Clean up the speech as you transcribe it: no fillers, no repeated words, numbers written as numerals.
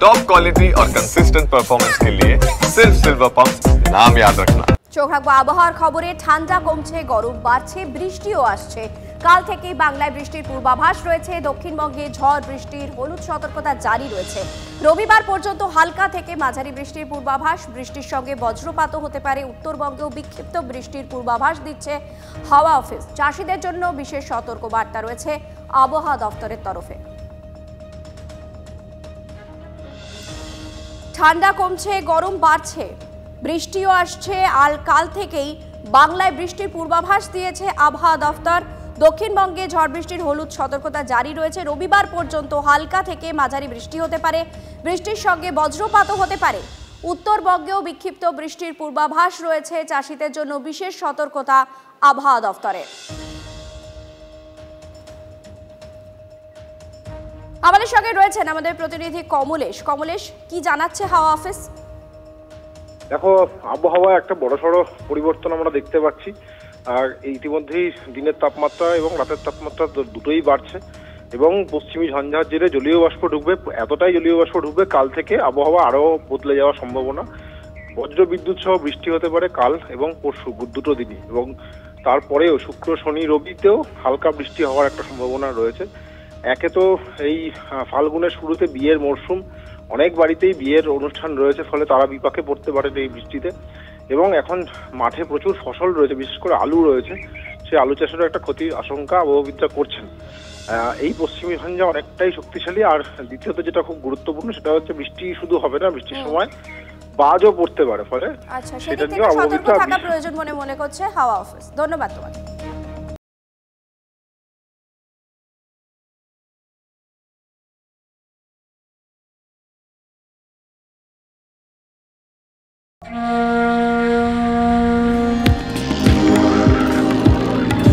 Top quality और consistent performance के लिए सिर्फ सिल्वर पंप नाम याद रखना। চোখ রাখবো আবহাওয়ার খবরে। ঠান্ডা কমছে, গরম বাড়ছে, বৃষ্টিও আসছে। কাল থেকেই বাংলায় বৃষ্টির পূর্বাভাস রয়েছে। দক্ষিণবঙ্গে ঝড় বৃষ্টির হলুদ সতর্কতা জারি রয়েছে। রবিবার পর্যন্ত হালকা থেকে মাঝারি বৃষ্টির পূর্বাভাস। বৃষ্টির সঙ্গে বজ্রপাতও হতে পারে। উত্তরবঙ্গেও বিক্ষিপ্ত বৃষ্টির পূর্বাভাস দিচ্ছে হাওয়া অফিস। চাষিদের জন্য বিশেষ সতর্কবার্তা রয়েছে আবহাওয়া দপ্তরের তরফে। ঠান্ডা কমছে, গরম বাড়ছে, বৃষ্টিও আসছে। আর কাল থেকেই বাংলায় বৃষ্টির পূর্বাভাস দিয়েছে আবহাওয়া দফতর। দক্ষিণবঙ্গে ঝড় বৃষ্টির হলুদ সতর্কতা জারি রয়েছে। রবিবার পর্যন্ত হালকা থেকে মাঝারি বৃষ্টি হতে পারে। বৃষ্টির সঙ্গে বজ্রপাতও হতে পারে। উত্তরবঙ্গেও বিক্ষিপ্ত বৃষ্টির পূর্বাভাস রয়েছে। চাষিদের জন্য বিশেষ সতর্কতা আবহাওয়া দফতরের। আমাদের সঙ্গে রয়েছেন আমাদের প্রতিনিধি কমলেশ। কমলেশ, কি জানাচ্ছে হাওয়া অফিস? দেখো, আবহাওয়া একটা বড়সড় পরিবর্তন আমরা দেখতে পাচ্ছি। আর ইতিমধ্যেই দিনের তাপমাত্রা এবং রাতের তাপমাত্রা দুটোই বাড়ছে এবং পশ্চিমী ঝঞ্ঝার জেরে জলীয় বাষ্প ঢুকবে। এতটাই জলীয় বাষ্প ঢুকবে, কাল থেকে আবহাওয়া আরো বদলে যাওয়ার সম্ভাবনা। বজ্র বিদ্যুৎ সহ বৃষ্টি হতে পারে কাল এবং পরশু দুটো দিনই, এবং তারপরেও শুক্র, শনি, রবিতেও হালকা বৃষ্টি হওয়ার একটা সম্ভাবনা রয়েছে। একে তো এই ফাল্গুনের শুরুতে বিয়ের মরশুম, অনেক বাড়িতেই বিয়ের অনুষ্ঠান রয়েছে, ফলে তারা বিপাকে পড়তে পারেন এই বৃষ্টিতে। এবং এখন মাঠে প্রচুর ফসল রয়েছে, বিশেষ করে আলু রয়েছে, সেই আলু চাষেরও একটা ক্ষতির আশঙ্কা আবহাওয়াবিদরা করছেন। এই পশ্চিমী ঝঞ্ঝা অনেকটাই শক্তিশালী। আর দ্বিতীয়ত যেটা খুব গুরুত্বপূর্ণ, সেটা হচ্ছে বৃষ্টি শুধু হবে না, বৃষ্টির সময় বাজও পড়তে পারে। ফলে সেটা নিয়ে সতর্ক থাকা প্রয়োজন বলে মনে করছে হাওয়া অফিস। ধন্যবাদ তোমাকে।